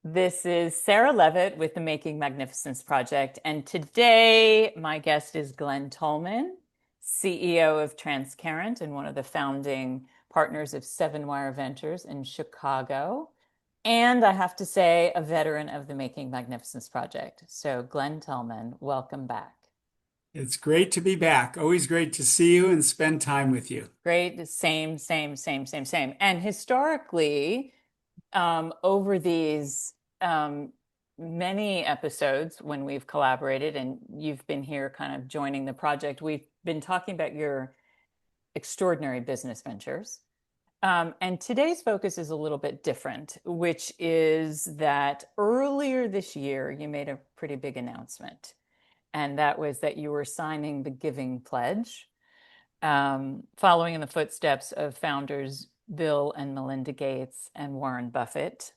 This is Sarah Levitt with the Making Magnificence Project. And today, my guest is Glen Tullman, CEO of Transcarent and one of the founding partners of Seven Wire Ventures in Chicago. And I have to say, a veteran of the Making Magnificence Project. So, Glen Tullman, welcome back. It's great to be back. Always great to see you and spend time with you. Great, same. And historically, over these many episodes when we've collaborated and you've been here kind of joining the project, we've been talking about your extraordinary business ventures. And today's focus is a little bit different, which is that earlier this year, you made a pretty big announcement. And that was that you were signing the Giving Pledge, following in the footsteps of founders Bill and Melinda Gates and Warren Buffett,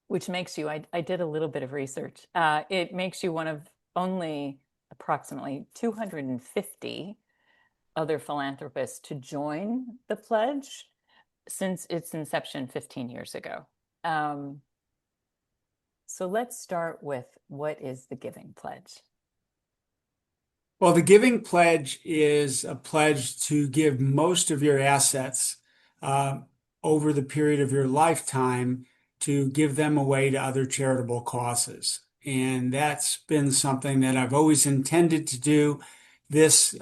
which makes you, I did a little bit of research. It makes you one of only approximately 250 other philanthropists to join the pledge since its inception 15 years ago. So let's start with what is the Giving Pledge? Well, the Giving Pledge is a pledge to give most of your assets uh, over the period of your lifetime to give them away to other charitable causes. And that's been something that I've always intended to do. This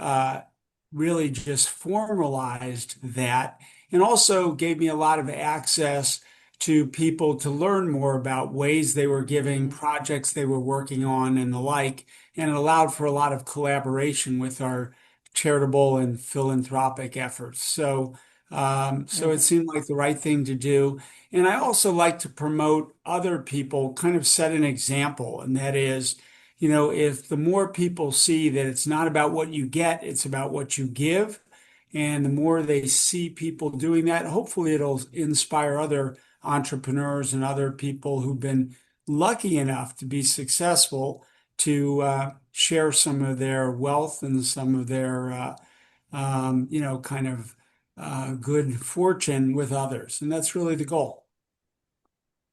really just formalized that and also gave me a lot of access to people to learn more about ways they were giving, Mm-hmm. projects they were working on, and the like. And it allowed for a lot of collaboration with our charitable and philanthropic efforts. So it Mm-hmm. seemed like the right thing to do. And I also like to promote other people, kind of set an example, and that is, if the more people see that it's not about what you get, it's about what you give, and the more they see people doing that, hopefully it'll inspire other entrepreneurs and other people who've been lucky enough to be successful to share some of their wealth and some of their, kind of good fortune with others. And that's really the goal.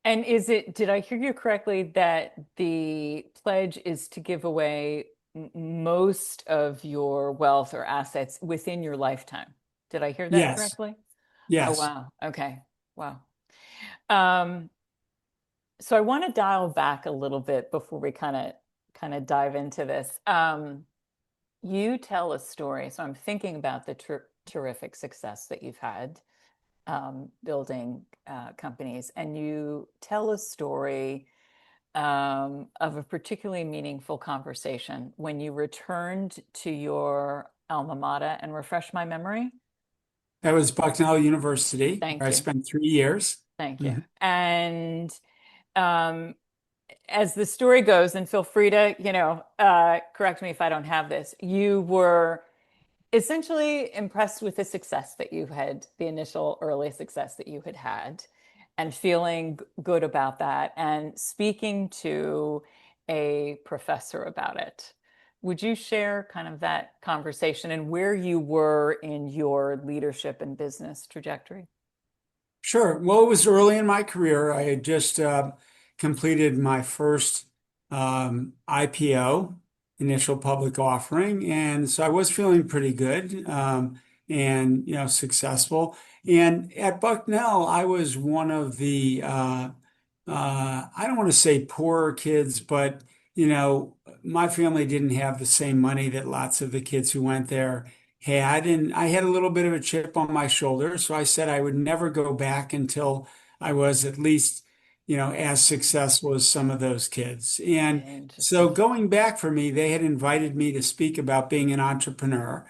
And is it, did I hear you correctly that the pledge is to give away most of your wealth or assets within your lifetime? Did I hear that Yes, correctly? Oh, yes. wow. Okay. Wow. Um, so I want to dial back a little bit before we kind of dive into this. You tell a story. So I'm thinking about the terrific success that you've had building companies, and you tell a story of a particularly meaningful conversation when you returned to your alma mater and refresh my memory. That was Bucknell University, where Thank I you. spent 3 years. Thank you. Mhm. And um, as the story goes, and feel free to, correct me if I don't have this, you were essentially impressed with the success that you had, the initial early success that you had had, and feeling good about that, and speaking to a professor about it. Would you share kind of that conversation and where you were in your leadership and business trajectory? Sure. Well, it was early in my career. I had just completed my first IPO, initial public offering, and so I was feeling pretty good and successful. And at Bucknell, I was one of the I don't want to say poorer kids, but my family didn't have the same money that lots of the kids who went there had, and I had a little bit of a chip on my shoulder, so I said I would never go back until I was at least, as successful as some of those kids. And so Interesting. going back for me, they had invited me to speak about being an entrepreneur.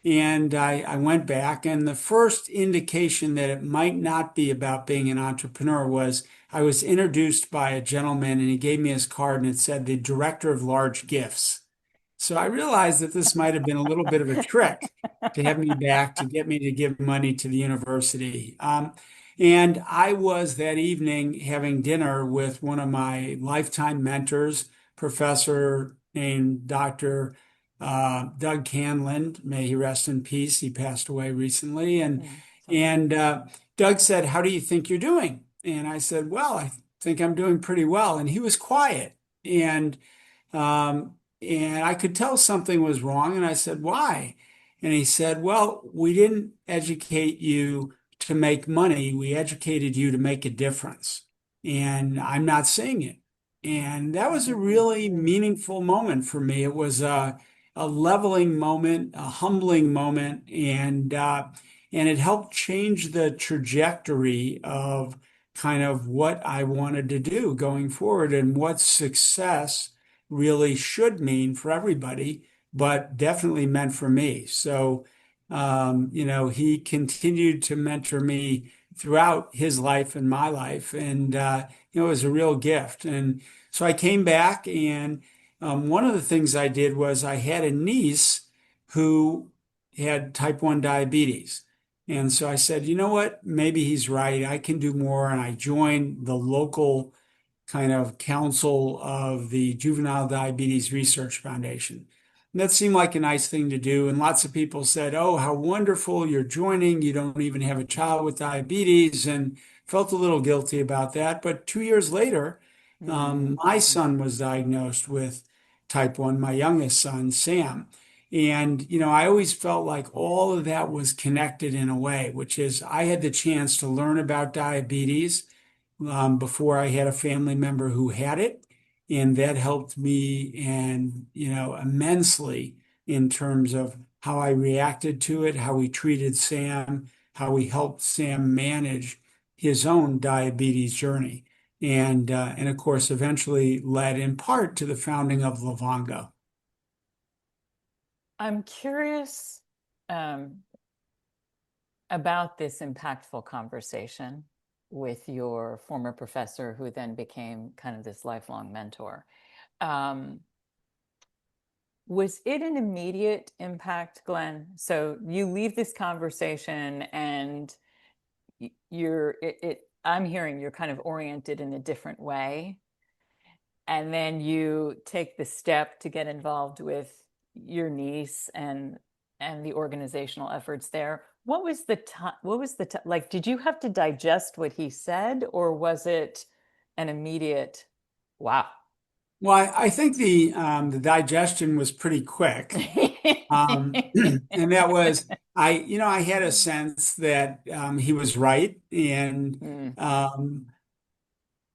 And I went back, and the first indication that it might not be about being an entrepreneur was I was introduced by a gentleman, and he gave me his card, and it said the director of large gifts. So I realized that this might have been a little bit of a trick to have me back to get me to give money to the university. And I was that evening having dinner with one of my lifetime mentors, professor named Dr. Doug Canland. May he rest in peace. He passed away recently. And Mm, sorry. and Doug said, "How do you think you're doing?" And I said, "Well, think I'm doing pretty well. And he was quiet. And and I could tell something was wrong. And I said, why? And he said, well, we didn't educate you to make money. We educated you to make a difference. And I'm not seeing it. And that was a Mm. really meaningful moment for me. It was a leveling moment, a humbling moment, and it helped change the trajectory of kind of what I wanted to do going forward and what success really should mean for everybody, but definitely meant for me. So, he continued to mentor me throughout his life and my life, and it was a real gift. And so I came back, and one of the things I did was I had a niece who had type 1 diabetes. And so I said, you know what? Maybe he's right. I can do more. And I joined the local kind of council of the Juvenile Diabetes Research Foundation. And that seemed like a nice thing to do. And lots of people said, oh, how wonderful you're joining. You don't even have a child with diabetes. And felt a little guilty about that. But 2 years later, Mm. my son was diagnosed with type 1, my youngest son, Sam. And, I always felt like all of that was connected in a way, which is I had the chance to learn about diabetes before I had a family member who had it. And that helped me and, immensely in terms of how I reacted to it, how we treated Sam, how we helped Sam manage his own diabetes journey. And of course, eventually led in part to the founding of Livongo. I'm curious um, about this impactful conversation with your former professor, who then became kind of this lifelong mentor. Um, was it an immediate impact, Glenn? So you leave this conversation and I'm hearing you're kind of oriented in a different way. And then you take the step to get involved with your niece and the organizational efforts there. What was the time? What was the time? Like, did you have to digest what he said, or was it an immediate, wow? Well, I think the digestion was pretty quick. And that was I had a sense that he was right, Mm, um,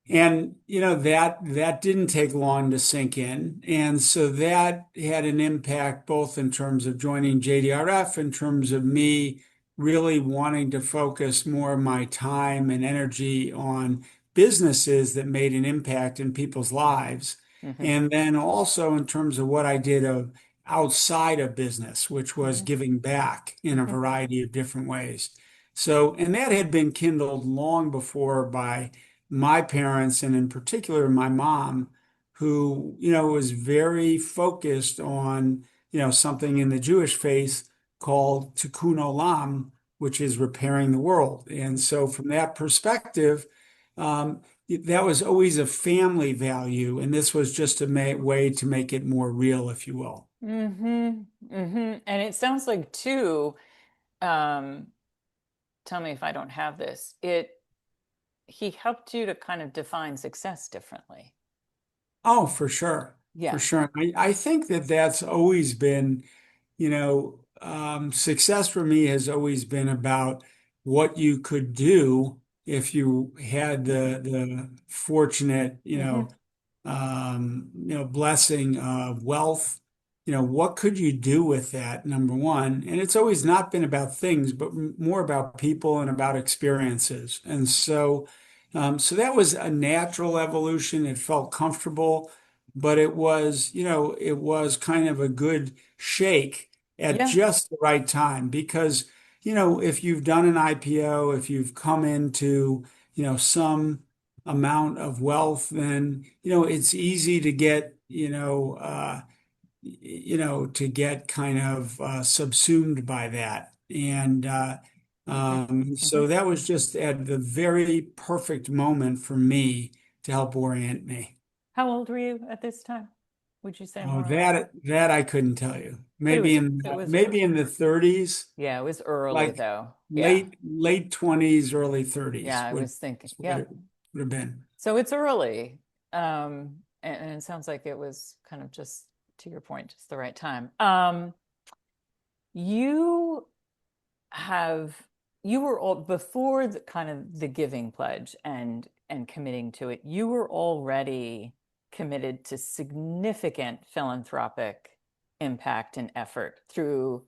and that didn't take long to sink in, and so that had an impact both in terms of joining JDRF, in terms of me really wanting to focus more of my time and energy on businesses that made an impact in people's lives, hmm and then also in terms of what I did of outside of business, which was hmm giving back in a hmm variety of different ways. So, and that had been kindled long before by my parents, and in particular my mom, who, was very focused on, something in the Jewish faith called tikkun olam, which is repairing the world. And so from that perspective, um, that was always a family value, and this was just a way to make it more real, if you will. And it sounds like too, um, tell me if I don't have this. He helped you to kind of define success differently. Oh, for sure. For Yeah. sure. I think that that's always been, success for me has always been about what you could do if you had hmm the fortunate, hmm blessing of wealth. What could you do with that, number one? And it's always not been about things, but more about people and about experiences. And so that was a natural evolution. It felt comfortable, but it was kind of a good shake at Yeah. just the right time because, if you've done an IPO, if you've come into, some amount of wealth, then it's easy to get to get kind of subsumed by that. And hmm hmm so that was just at the very perfect moment for me to help orient me. How old were you at this time? Would you say Oh, more or less? that I couldn't tell you. But Maybe in it was maybe in the 30s, yeah, it was early like though. Yeah. late 20s, early Yeah, 30s I would was thinking. what Yep. it would have been. So it's early. And it sounds like it was kind of just to your point, just the right time. You have you were all before the kind of the giving pledge and committing to it, you were already committed to significant philanthropic impact and effort through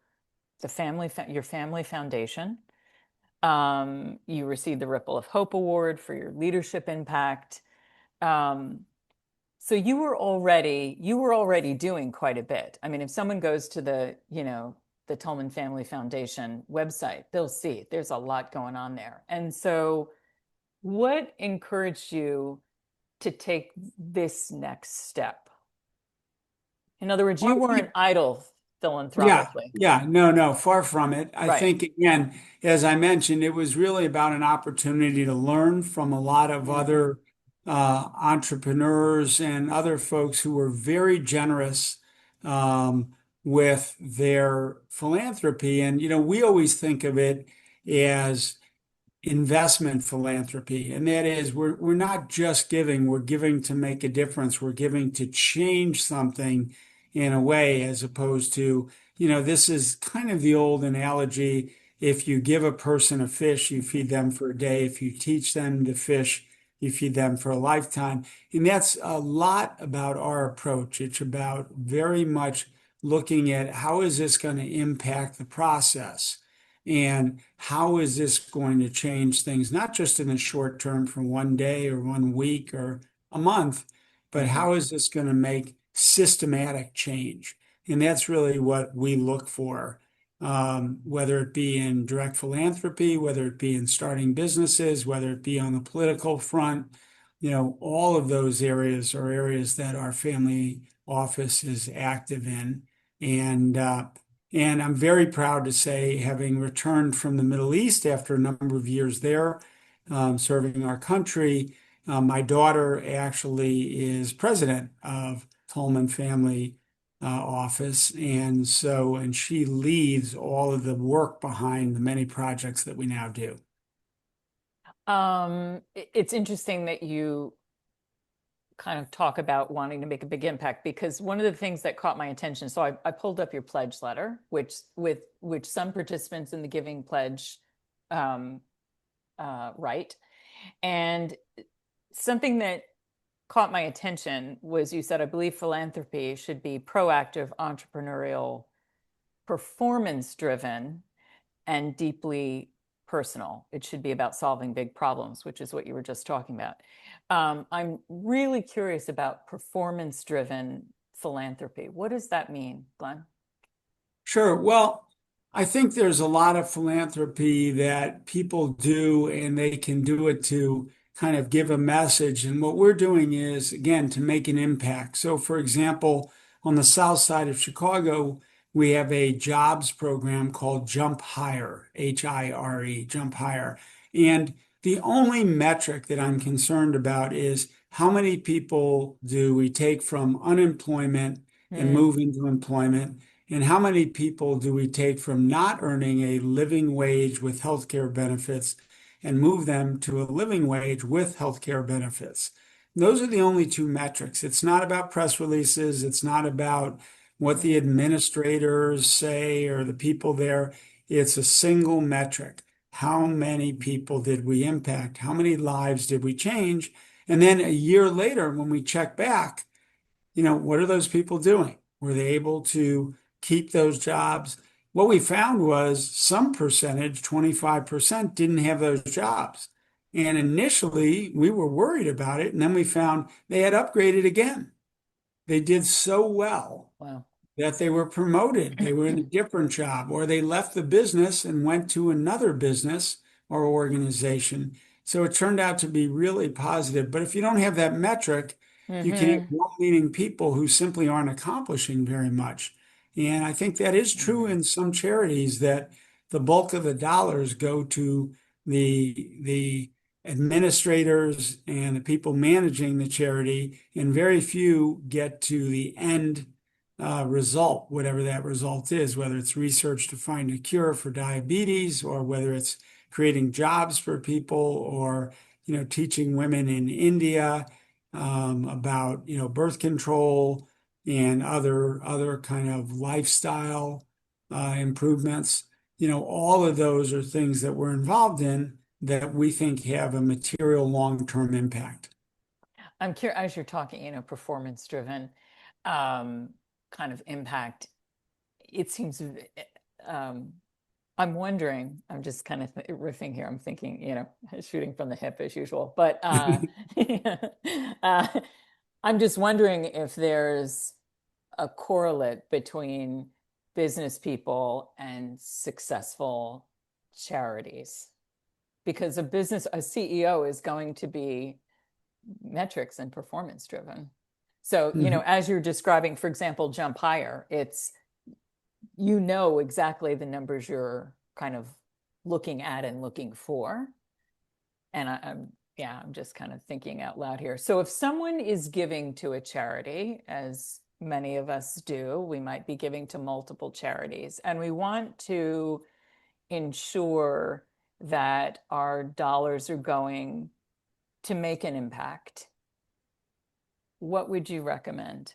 your family foundation. You received the Ripple of Hope Award for your leadership impact. Um, so you were already doing quite a bit. I mean, if someone goes to the Tullman Family Foundation website, they'll see there's a lot going on there. And so what encouraged you to take this next step? In other words, you weren't idle Yeah, philanthropically. yeah, no, no, far from it. I Right. think, again, as I mentioned, it was really about an opportunity to learn from a lot of Mm, other entrepreneurs and other folks who were very generous um, with their philanthropy. And, we always think of it as investment philanthropy. And that is, we're not just giving, we're giving to make a difference. We're giving to change something in a way, as opposed to, this is kind of the old analogy. If you give a person a fish, you feed them for a day. If you teach them to fish, you feed them for a lifetime. And that's a lot about our approach. It's about very much looking at how is this going to impact the process? And how is this going to change things, not just in the short term for one day or one week or a month, but mhm. how is this going to make systematic change? And that's really what we look for, whether it be in direct philanthropy, whether it be in starting businesses, whether it be on the political front. All of those areas are areas that our family office is active in. And and I'm very proud to say, having returned from the Middle East after a number of years there, serving our country, my daughter actually is president of Tullman Family Office. And she leads all of the work behind the many projects that we now do. It's interesting that you kind of talk about wanting to make a big impact because one of the things that caught my attention, so I pulled up your pledge letter, which some participants in the Giving Pledge um, write, and something that caught my attention was you said, I believe philanthropy should be proactive, entrepreneurial, performance driven, and deeply personal. It should be about solving big problems, which is what you were just talking about. I'm really curious about performance driven philanthropy. What does that mean, Glenn? Sure. Well, I think there's a lot of philanthropy that people do, and they can do it to kind of give a message. And what we're doing is, again, to make an impact. So, for example, on the south side of Chicago, we have a jobs program called Jump Hire, HIRE, Jump Hire. And the only metric that I'm concerned about is how many people do we take from unemployment and Mm, move into employment? And how many people do we take from not earning a living wage with healthcare benefits and move them to a living wage with healthcare benefits? Those are the only two metrics. It's not about press releases. It's not about what the mm, administrators say or the people there. It's a single metric. How many people did we impact? How many lives did we change? And then a year later, when we check back, what are those people doing? Were they able to keep those jobs? What we found was some percentage, 25%, didn't have those jobs. And initially, we were worried about it. And then we found they had upgraded again. They did so well wow. that they were promoted. They were in a different job, or they left the business and went to another business or organization. So it turned out to be really positive. But if you don't have that metric, you can have Hmm. well-meaning people who simply aren't accomplishing very much. And I think that is true Hmm. in some charities, that the bulk of the dollars go to the administrators and the people managing the charity, and very few get to the end result, whatever that result is, whether it's research to find a cure for diabetes, or whether it's creating jobs for people, or teaching women in India about, birth control and other kind of lifestyle improvements. All of those are things that we're involved in that we think have a material long-term impact. I'm curious, as you're talking, performance driven um, kind of impact. It seems, um, I'm wondering, I'm just kind of riffing here. I'm thinking, shooting from the hip as usual, but uh, I'm just wondering if there's a correlate between business people and successful charities. Because a CEO is going to be metrics and performance driven. So, Mhm. as you're describing, for example, Jump Higher, it's, exactly the numbers you're kind of looking at and looking for. And yeah, I'm just kind of thinking out loud here. So if someone is giving to a charity, as many of us do, we might be giving to multiple charities, and we want to ensure that our dollars are going to make an impact. What would you recommend?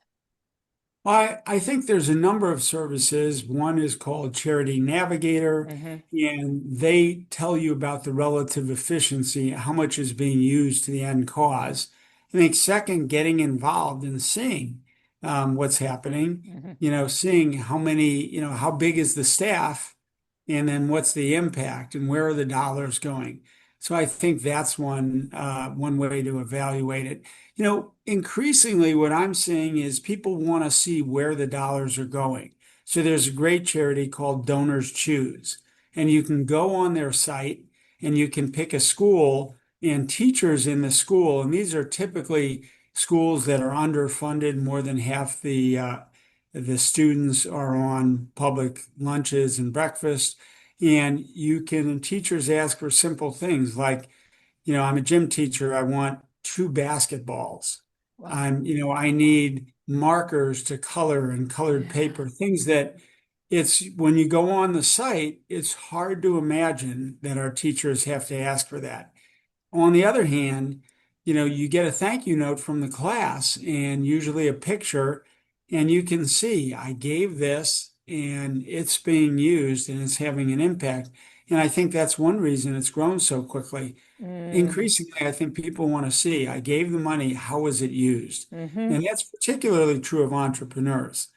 I think there's a number of services. One is called Charity Navigator, Hmm. and they tell you about the relative efficiency, how much is being used to the end cause. I think second, getting involved and seeing what's happening, Hmm. seeing how many, how big is the staff, and then what's the impact and where are the dollars going. So I think that's one way to evaluate it. Increasingly, what I'm seeing is people want to see where the dollars are going. So there's a great charity called Donors Choose, and you can go on their site and you can pick a school and teachers in the school, and these are typically schools that are underfunded. More than half the students are on public lunches and breakfast, and teachers ask for simple things like, I'm a gym teacher. I want two basketballs. Wow. I need markers to color and colored Yeah. paper, things that it's when you go on the site, it's hard to imagine that our teachers have to ask for that. On the other hand, you get a thank you note from the class and usually a picture, and you can see I gave this and it's being used and it's having an impact. And I think that's one reason it's grown so quickly. Mm. Increasingly, I think people want to see, I gave the money, how was it used? Hmm. And that's particularly true of entrepreneurs.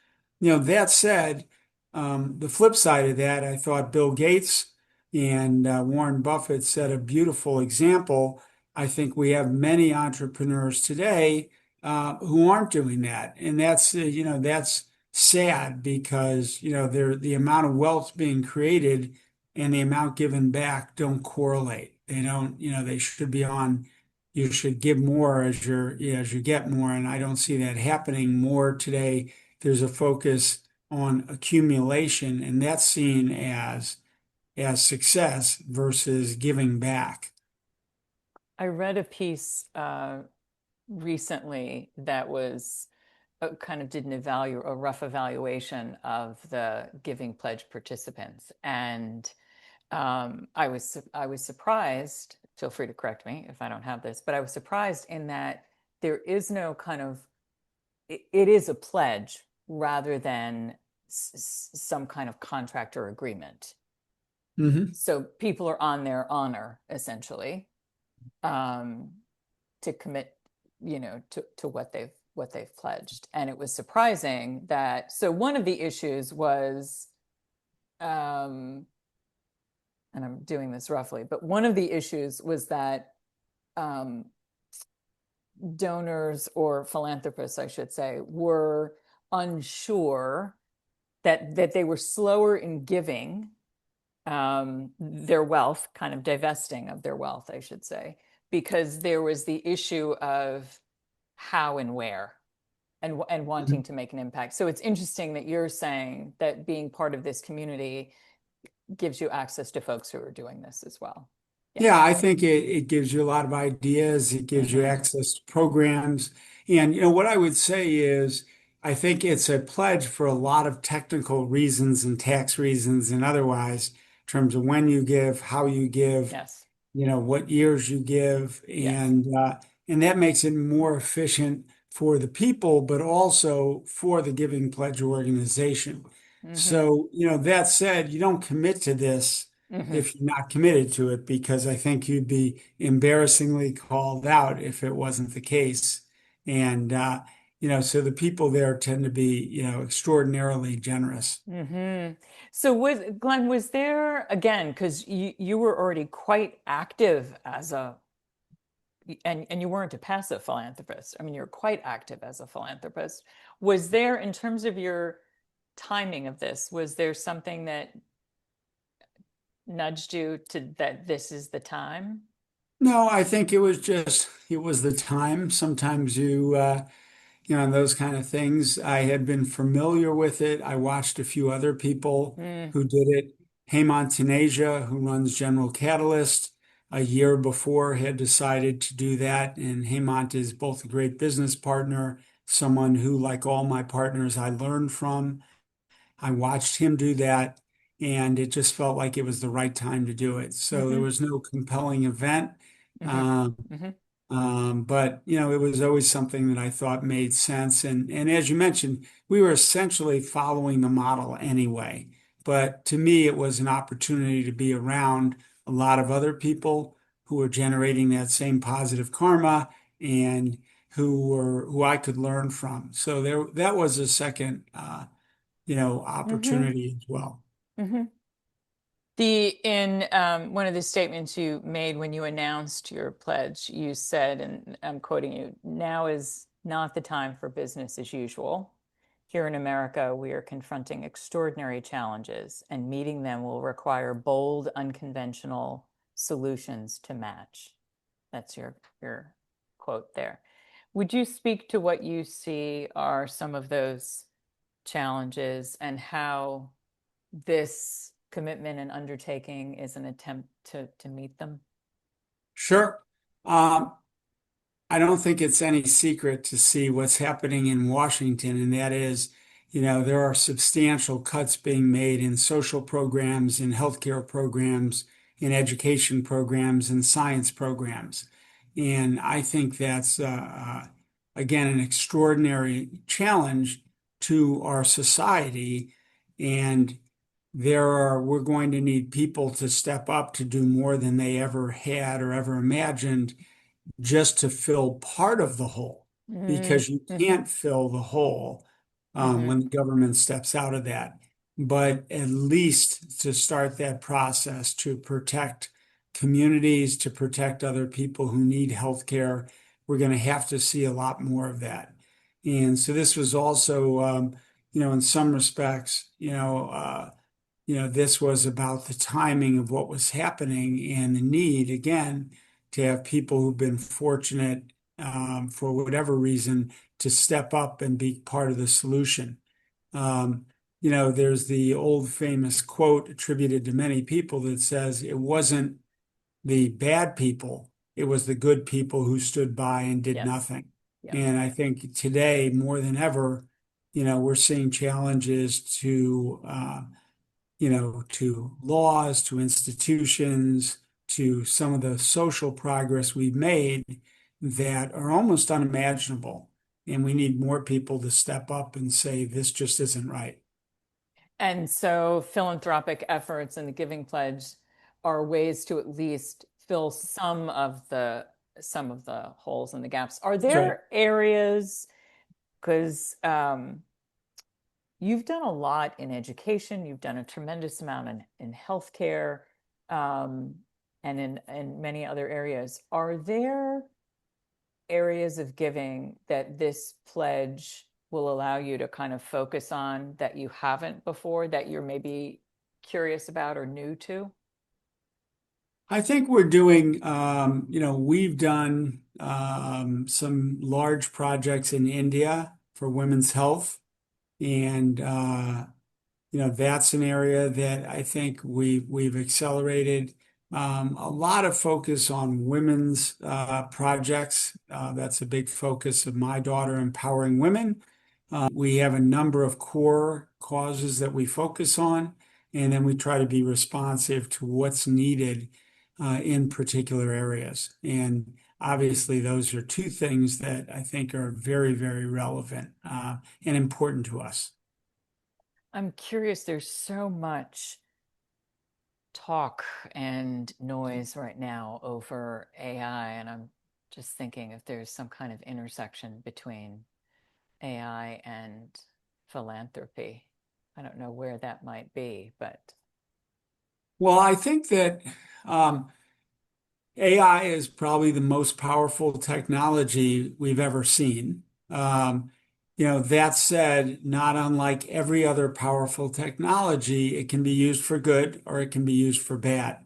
That said, the flip side of that, I thought Bill Gates and Warren Buffett set a beautiful example. I think we have many entrepreneurs today who aren't doing that. And that's sad because, the amount of wealth being created and the amount given back don't correlate. They don't, they should be on, you should give more as you get more. And I don't see that happening more today. There's a focus on accumulation, and that's seen as success versus giving back. I read a piece recently that was kind of did a rough evaluation of the Giving Pledge participants, and I was surprised. Feel free to correct me if I don't have this, but I was surprised in that there is no kind of it is a pledge rather than some kind of contract or agreement. Hmm. So people are on their honor essentially, um, to commit, to what they've pledged. And it was surprising that so one of the issues was, um, and I'm doing this roughly, but one of the issues was that um, donors or philanthropists, I should say, were unsure that they were slower in giving their wealth, kind of divesting of their wealth, I should say, because there was the issue of how and where and wanting to make an impact. So it's interesting that you're saying that being part of this community gives you access to folks who are doing this as well. Yeah. Yeah, I think it gives you a lot of ideas. It gives you Mm-hmm. access to programs. And what I would say is I think it's a pledge for a lot of technical reasons and tax reasons and otherwise, in terms of when you give, how you give. Yes. what years you give, Yes. and that makes it more efficient for the people, but also for the Giving Pledge organization. Mm-hmm. So, that said, you don't commit to this Mm-hmm. if you're not committed to it, because I think you'd be embarrassingly called out if it wasn't the case. And so the people there tend to be, extraordinarily generous. Mm-hmm. So Glenn, was there again, because you were already quite active as a and you weren't a passive philanthropist. I mean, you're quite active as a philanthropist. Was there, in terms of your timing of this, was there something that nudged you to that this is the time? No, I think it was the time. Sometimes those kind of things. I had been familiar with it. I watched a few other people Mm, who did it. Hemant Taneja, who runs General Catalyst, a year before had decided to do that. And Hemant is both a great business partner, someone who, like all my partners, I learned from. I watched him do that, and it just felt like it was the right time to do it. So there hmm was no compelling event. hmm Um, hmm but it was always something that I thought made sense. And as you mentioned, we were essentially following the model anyway. But to me, it was an opportunity to be around a lot of other people who were generating that same positive karma and who I could learn from. So that was a second hmm opportunity as well. hmm The in one of the statements you made when you announced your pledge, you said, and I'm quoting you, now is not the time for business as usual. Here in America, we are confronting extraordinary challenges, and meeting them will require bold, unconventional solutions to match. That's your quote there. Would you speak to what you see are some of those challenges and how this commitment and undertaking is an attempt to meet them? Sure. Um, I don't think it's any secret to see what's happening in Washington, and that is, there are substantial cuts being made in social programs, in healthcare programs, in education programs, and science programs. And I think that's, again, an extraordinary challenge to our society. And we're going to need people to step up to do more than they ever had or ever imagined just to fill part of the hole Mm, because you hmm can't fill the hole hmm when the government steps out of that. But at least to start that process to protect communities, to protect other people who need health care, we're going to have to see a lot more of that. And so this was also, in some respects, this was about the timing of what was happening and the need, again, to have people who've been fortunate, for whatever reason, to step up and be part of the solution. There's the old famous quote attributed to many people that says it wasn't the bad people, it was the good people who stood by and did Yes. nothing. Yeah. And I think today, more than ever, we're seeing challenges to laws, to institutions, to some of the social progress we've made that are almost unimaginable. And we need more people to step up and say, this just isn't right. And so philanthropic efforts and the Giving Pledge are ways to at least fill some of the holes and the gaps. Are That's right. there areas, because you've done a lot in education, you've done a tremendous amount in healthcare, um, and in many other areas. Are there areas of giving that this pledge will allow you to kind of focus on that you haven't before, that you're maybe curious about or new to? I think we're doing, we've done some large projects in India for women's health. And that's an area that I think we've accelerated. A lot of focus on women's projects. That's a big focus of my daughter, empowering women. We have a number of core causes that we focus on, and then we try to be responsive to what's needed. in particular areas. And obviously, those are two things that I think are very, very relevant and important to us. I'm curious, there's so much talk and noise right now over AI, and I'm just thinking if there's some kind of intersection between AI and philanthropy. I don't know where that might be, but Well, I think that um, AI is probably the most powerful technology we've ever seen. That said, not unlike every other powerful technology, it can be used for good or it can be used for bad.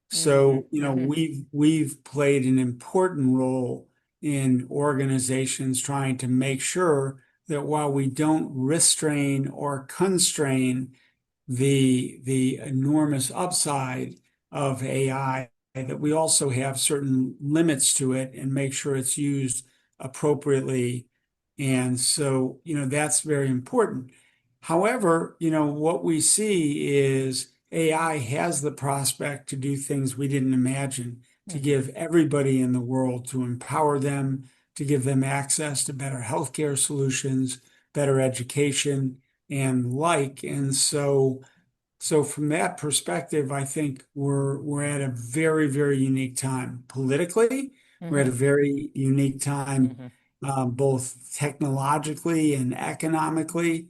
So, hmm we've played an important role in organizations trying to make sure that while we don't restrain or constrain the enormous upside of AI, that we also have certain limits to it and make sure it's used appropriately. And so, that's very important. However, what we see is AI has the prospect to do things we didn't imagine, to hmm give everybody in the world, to empower them, to give them access to better healthcare solutions, better education, and like. And so from that perspective, I think we're at a very, very unique time. Politically, we're at a hmm very unique time, hmm both technologically and economically.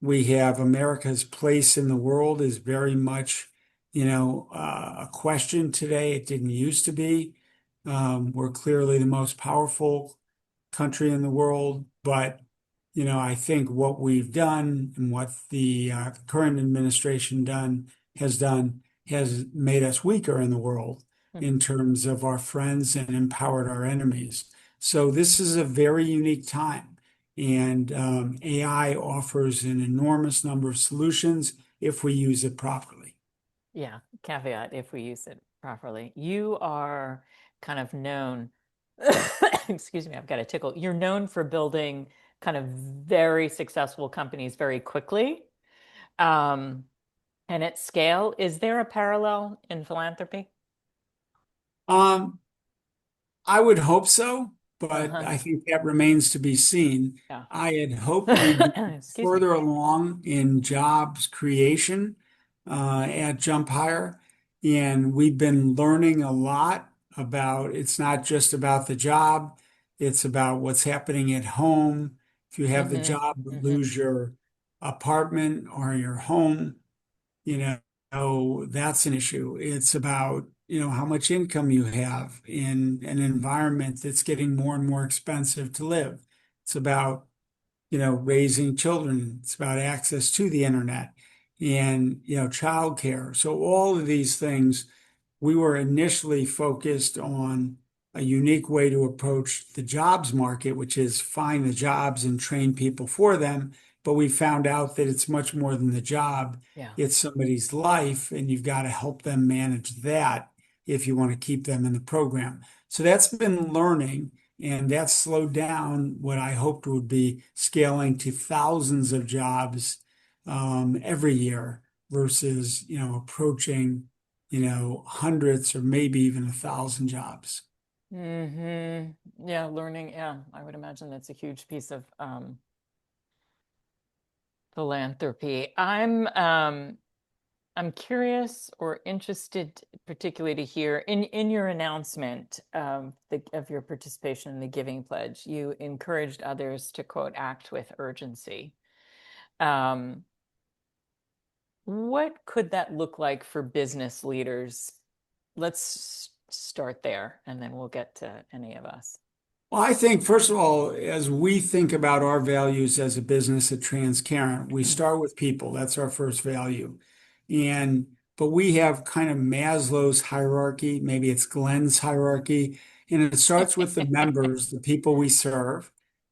We have America's place in the world is very much, a question today. It didn't used to be. We're clearly the most powerful country in the world, but I think what we've done and what the current administration done has made us weaker in the world in terms of our friends and empowered our enemies. So this is a very unique time, and AI offers an enormous number of solutions if we use it properly. Yeah, caveat if we use it properly. You are kind of known, excuse me, I've got a tickle. You're known for building kind of very successful companies very quickly, um, and at scale. Is there a parallel in philanthropy? Um, I would hope so, but Uh-huh. I think that remains to be seen. Yeah. I had hoped we'd be Excuse me. further along in jobs creation at Jump Hire, and we've been learning a lot about it's not just about the job, it's about what's happening at home. If you have the hmm job but hmm lose your apartment or your home, that's an issue. It's about, how much income you have in an environment that's getting more and more expensive to live. It's about, raising children. It's about access to the internet and, childcare. So all of these things we were initially focused on a unique way to approach the jobs market, which is find the jobs and train people for them. But we found out that it's much more than the job. Yeah. It's somebody's life, and you've got to help them manage that if you want to keep them in the program. So that's been learning, and that's slowed down what I hoped would be scaling to thousands of jobs every year versus, approaching hundreds or maybe even 1,000 jobs. hmm Yeah, learning. Yeah, I would imagine that's a huge piece of philanthropy. I'm curious or interested particularly to hear in your announcement of your participation in the Giving Pledge, you encouraged others to quote act with urgency. Um, what could that look like for business leaders? Let's start there and then we'll get to any of us. Well, I think, first of all, as we think about our values as a business at Transcarent, we start with people. That's our first value. And but we have kind of Maslow's hierarchy, maybe it's Glen's hierarchy, and it starts with the members, the people we serve,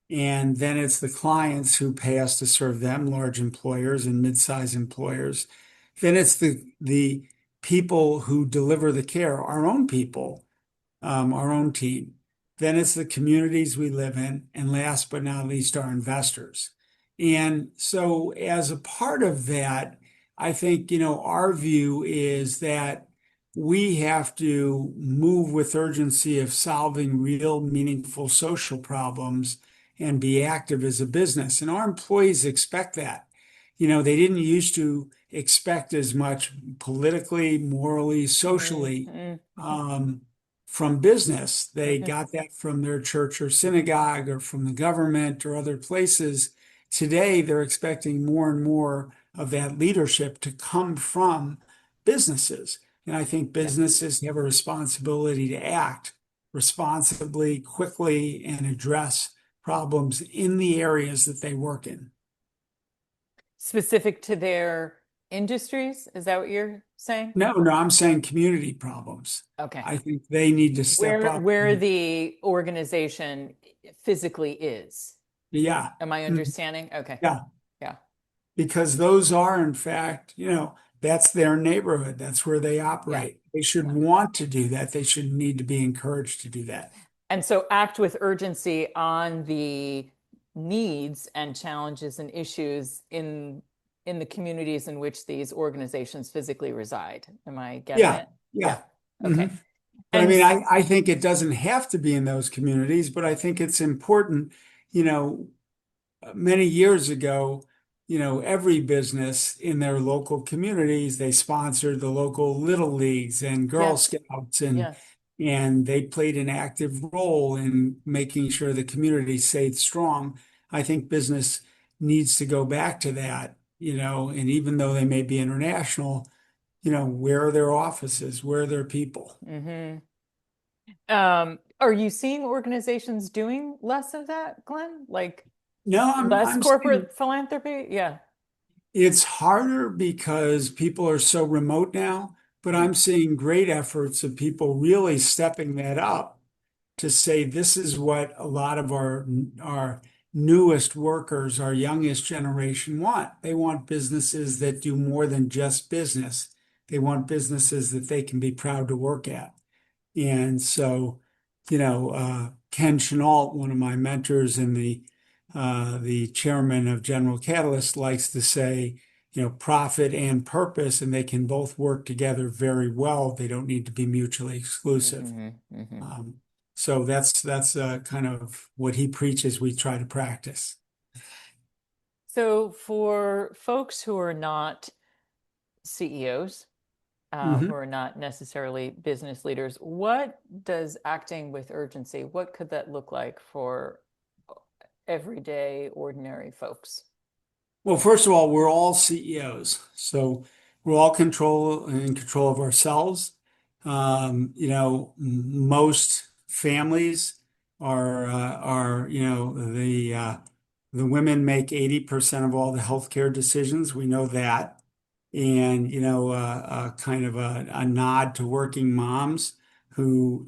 and then it's the clients who pay us to serve them, large employers and mid-sized employers. Then it's the people who deliver the care, our own people, our own team. Then it's the communities we live in. And last but not least, our investors. And so, as a part of that, I think, our view is that we have to move with urgency of solving real, meaningful social problems and be active as a business. And our employees expect that. They didn't used to expect as much politically, morally, socially Mm-hmm. um, from business. They Hmm. got that from their church or synagogue or from the government or other places. Today, they're expecting more and more of that leadership to come from businesses. And I think Yeah. businesses have a responsibility to act responsibly, quickly, and address problems in the areas that they work in. Specific to their industries, is that what you're saying? No, no, I'm saying community problems. Okay. I think they need to step up. Where the organization physically is. Yeah. Am I Mhm. understanding? Okay. Yeah. Yeah. Because those are, in fact, that's their neighborhood. That's where they Yeah. operate. They should Yeah. want to do that. They should need to be encouraged to do that. And so act with urgency on the needs and challenges and issues in the communities in which these organizations physically reside. Am I getting Yeah. it? Yeah. Yeah. Okay. Mhm. But I And mean, I think it doesn't have to be in those communities, but I think it's important, you know, many years ago, every business in their local communities, they sponsored the local little leagues and Girl yes, Scouts yes. and they played an active role in making sure the community stayed strong. I think business needs to go back to that, and even though they may be international, where are their offices? Where are their people? Hmm. Are you seeing organizations doing less of that, Glenn? Like No, less I'm saying corporate philanthropy? Yeah. it's harder because people are so remote now, but Mm, I'm seeing great efforts of people really stepping that up to say this is what a lot of our newest workers, our youngest generation want. They want businesses that do more than just business. They want businesses that they can be proud to work at. And so, Ken Chenault, one of my mentors and the chairman of General Catalyst, likes to say, profit and purpose, and they can both work together very well. They don't need to be mutually exclusive. hmm hmm. Um, so that's kind of what he preaches. We try to practice. So for folks who are not CEOs, who Mhm. are not necessarily business leaders, what does acting with urgency, what could that look like for everyday, ordinary folks? Well, first of all, we're all CEOs, so we're all in control of ourselves. Most families are the women make 80% of all the healthcare decisions. We know that, and kind of a nod to working moms who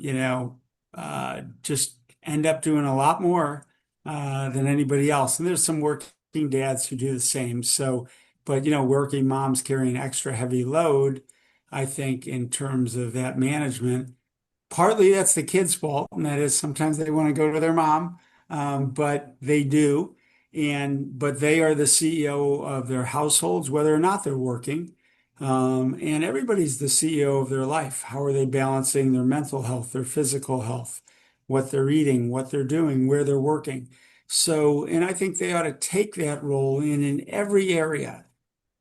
just end up doing a lot more than anybody else. And there's some working dads who do the same. So, but working moms carry an extra heavy load, I think, in terms of that management. Partly that's the kids' fault, and that is sometimes they want to go to their mom, but they do. But they are the CEO of their households, whether or not they're working. And everybody's the CEO of their life. How are they balancing their mental health, their physical health, what they're eating, what they're doing, where they're working? So, and I think they ought to take that role in every area.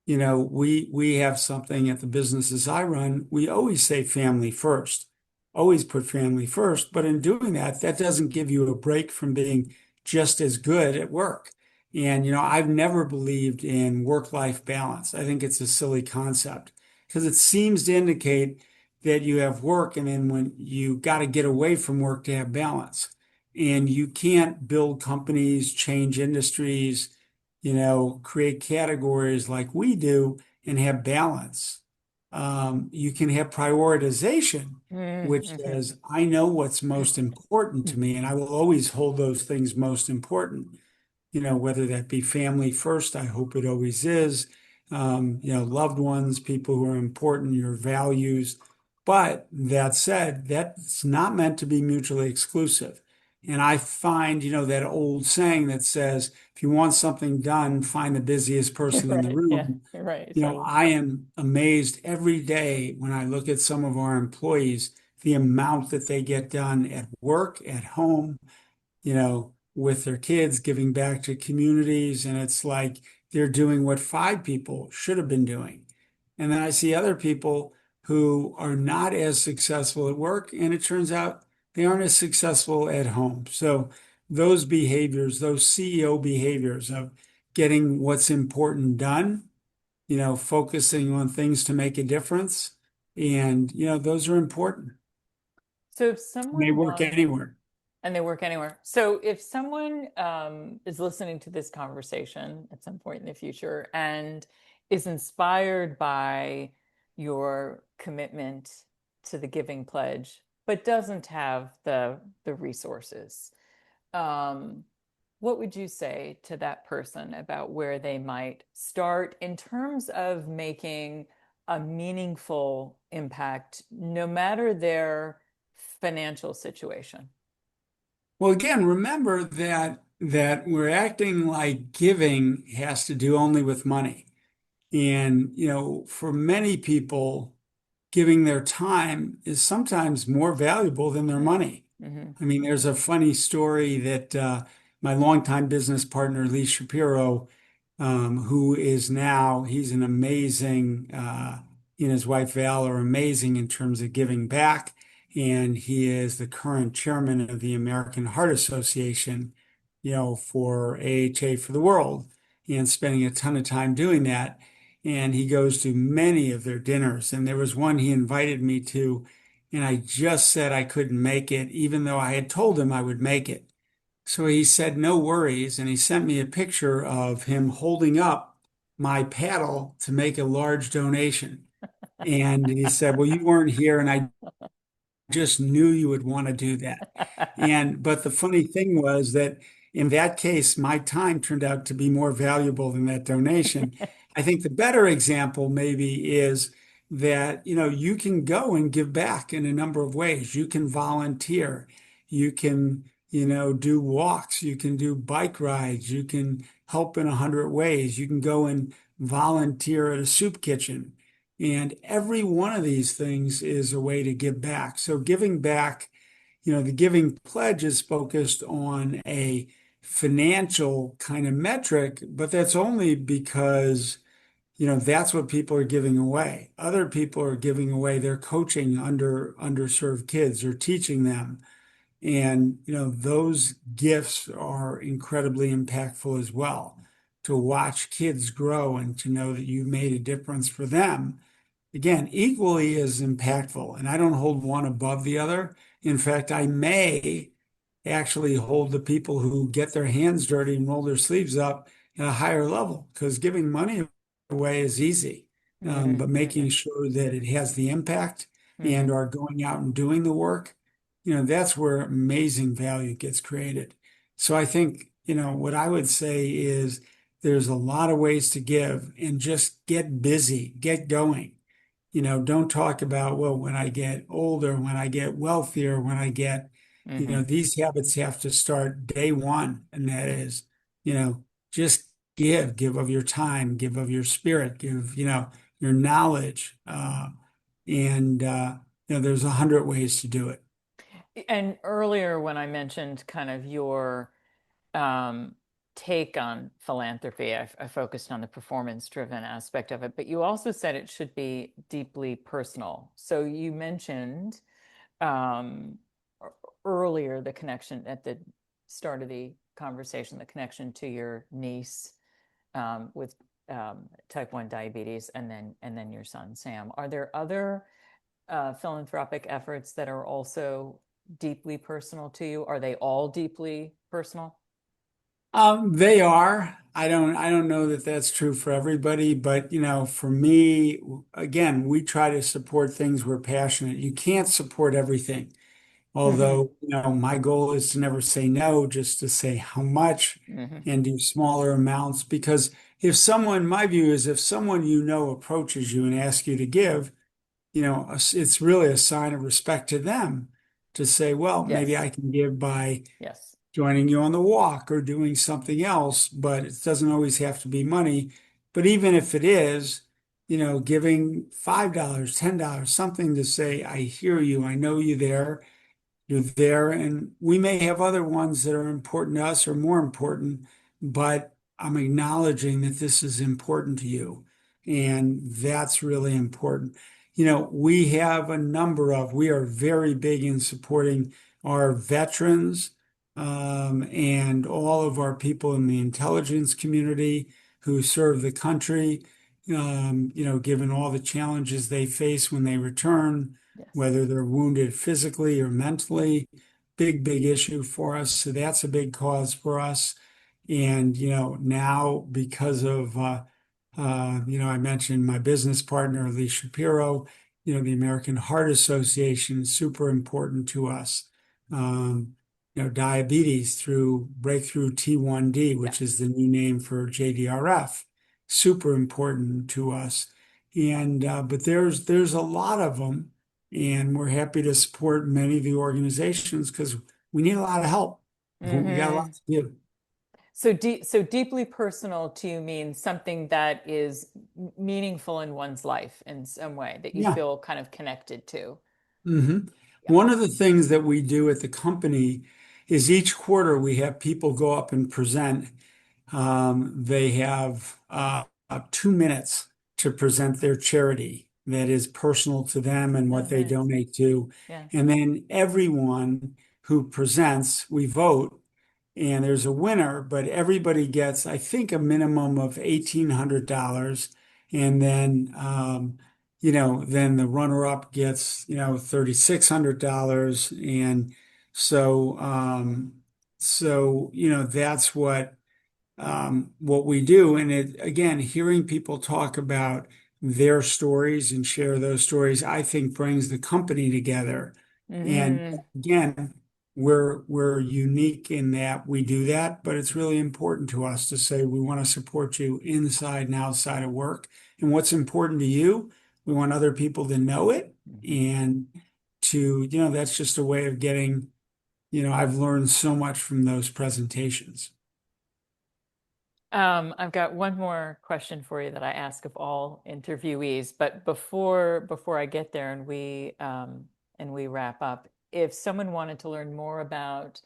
We have something at the businesses I run. We always say family first, always put family first. But in doing that, that doesn't give you a break from being just as good at work. And, I've never believed in work-life balance. I think it's a silly concept because it seems to indicate that you have work and then when you got to get away from work to have balance. And you can't build companies, change industries, create categories like we do and have balance. You can have prioritization, which Mm-hmm. says, I know what's most important to me, and I will always hold those things most important, whether that be family first, I hope it always is, loved ones, people who are important, your values. But that said, that's not meant to be mutually exclusive. And I find, that old saying that says, if you want something done, find the busiest person in the Right. Yeah. room. You're right. So, I am amazed every day when I look at some of our employees, the amount that they get done at work, at home, with their kids, giving back to communities. And it's like they're doing what five people should have been doing. And then I see other people who are not as successful at work, and it turns out they aren't as successful at home. So those behaviors, those CEO behaviors of getting what's important done, focusing on things to make a difference. And, those are important. so if They someone work wants, anywhere. and they work anywhere. So if someone is listening to this conversation at some point in the future and is inspired by your commitment to the Giving Pledge, but doesn't have the resources, um, what would you say to that person about where they might start in terms of making a meaningful impact, no matter their financial situation? Well, again, remember that we're acting like giving has to do only with money. And, for many people, giving their time is sometimes more valuable than their Mm-hmm. money. Mm-hmm. I mean, there's a funny story that my longtime business partner, Lee Shapiro, who is now, he's an amazing, he and his wife Val are amazing in terms of giving back. And he is the current chairman of the American Heart Association, for AHA for the world, and spending a ton of time doing that. And he goes to many of their dinners. And there was one he invited me to, and I just said I couldn't make it, even though I had told him I would make it. So he said, no worries. And he sent me a picture of him holding up my paddle to make a large donation. And he said, well, you weren't here, and I just knew you would want to do that. But the funny thing was that in that case, my time turned out to be more valuable than that donation. I think the better example maybe is that, you can go and give back in a number of ways. You can volunteer. You can, do walks. You can do bike rides. You can help in 100 ways. You can go and volunteer at a soup kitchen. And every one of these things is a way to give back. So giving back, the Giving Pledge is focused on a financial kind of metric, but that's only because, that's what people are giving away. Other people are giving away their coaching underserved kids or teaching them. And, those gifts are incredibly impactful as well. To watch kids grow and to know that you made a difference for them, again, equally as impactful. And I don't hold one above the other. In fact, I may actually hold the people who get their hands dirty and roll their sleeves up at a higher level because giving money away is easy. But Mm-hmm. making sure that it has the impact Mm-hmm. and are going out and doing the work, that's where amazing value gets created. So I think, what I would say is there's a lot of ways to give and just get busy, get going. Don't talk about, well, when I get older, when I get wealthier, when I get, Mm-hmm. these habits have to start day one. And that is, you know, just give of your time, give of your spirit, give, your knowledge. There's 100 ways to do it. And earlier, when I mentioned kind of your um, take on philanthropy, I focused on the performance-driven aspect of it, but you also said it should be deeply personal. So you mentioned um, earlier the connection at the start of the conversation, the connection to your niece with type 1 diabetes, and then your son Sam. Are there other philanthropic efforts that are also deeply personal to you? Are they all deeply personal? They are. I don't know that that's true for everybody, but for me, again, we try to support things we're passionate. You can't support everything. Hmm. Although, my goal is to never say no, just to say how much Hmm. and do smaller amounts. Because my view is if someone approaches you and asks you to give, it's really a sign of respect to them to say, well, maybe Yes. I can give by Yes. joining you on the walk or doing something else, but it doesn't always have to be money. But even if it is, giving $5, $10, something to say, I hear you, I know you're there, and we may have other ones that are important to us or more important, but I'm acknowledging that this is important to you. And that's really important. We have we are very big in supporting our veterans, and all of our people in the intelligence community who serve the country, given all the challenges they face when they return, Yes. whether they're wounded physically or mentally. Big, big issue for us. So that's a big cause for us. And, now because of, I mentioned my business partner, Lee Shapiro, the American Heart Association is super important to us. Diabetes through breakthrough T1D, Yeah. which is the new name for JDRF, super important to us. And, but there's a lot of them, and we're happy to support many of the organizations because we need a lot of help. We got a lot Hmm. to do. So deeply personal to you means something that is meaningful in one's life in some way that you Yeah. feel kind of connected to. hmm Yeah. One of the things that we do at the company is each quarter we have people go up and present. They have 2 minutes to present their charity that is personal to them and Oh, what they nice. donate to. Yes. And then everyone who presents, we vote, and there's a winner, but everybody gets, I think, a minimum of $1,800. And then the runner-up gets, $3,600. And so, that's what we do. And it, again, hearing people talk about their stories and share those stories, I think brings the company together. And Hmm. again, we're unique in that we do that, but it's really important to us to say we want to support you inside and outside of work. And what's important to you, we want other people to know it. Hmm. And that's just a way of getting, I've learned so much from those presentations. I've got one more question for you that I ask of all interviewees, but before I get there and we wrap up, if someone wanted to learn more about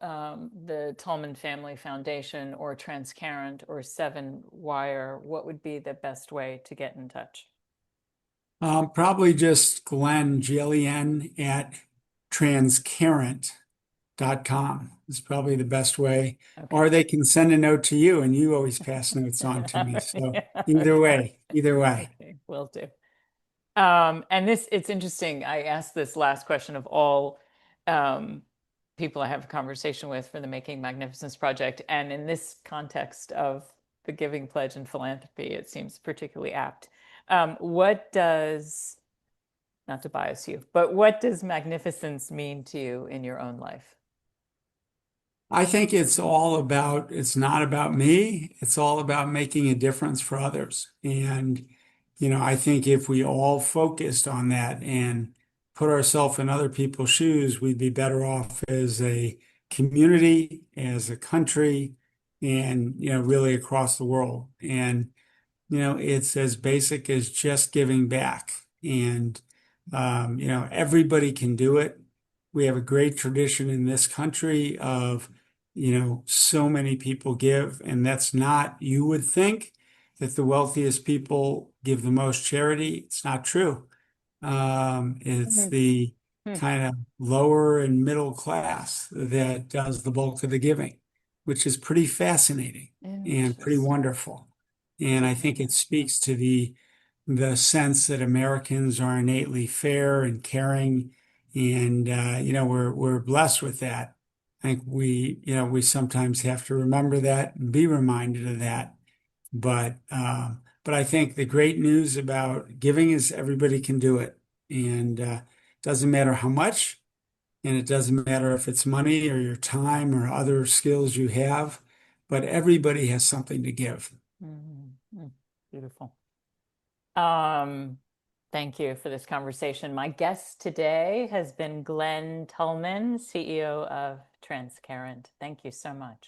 the Tullman Family Foundation or Transcarent or Seven Wire, what would be the best way to get in touch? Probably just Glen, Glen at transcarent.com is probably the best way. Okay. Or they can send a note to you and you always pass notes on to me. So Yeah, either okay. way, either way. Okay, will do. And it's interesting. I asked this last question of all um, people I have a conversation with for the Making Magnificence project. And in this context of the Giving Pledge and philanthropy, it seems particularly apt. What does, not to bias you, but what does magnificence mean to you in your own life? I think it's not about me. It's all about making a difference for others. And, I think if we all focused on that and put ourselves in other people's shoes, we'd be better off as a community, as a country, and, really across the world. And it's as basic as just giving back. And, everybody can do it. We have a great tradition in this country of, so many people give. And that's not, you would think that the wealthiest people give the most charity. It's not true. It's Mhm. the Hmm. kind of lower and middle class that does the bulk of the giving, which is pretty fascinating and pretty Interesting. wonderful. And I Didn't know think it that. Yeah. speaks to the sense that Americans are innately fair and caring, and we're blessed with that. I think we sometimes have to remember that and be reminded of that. But I think the great news about giving is everybody can do it, and it doesn't matter how much, and it doesn't matter if it's money or your time or other skills you have, but everybody has something to give. Mhm. Mm. Beautiful. Um, Thank you for this conversation. My guest today has been Glen Tullman, CEO of Transcarent. Thank you so much.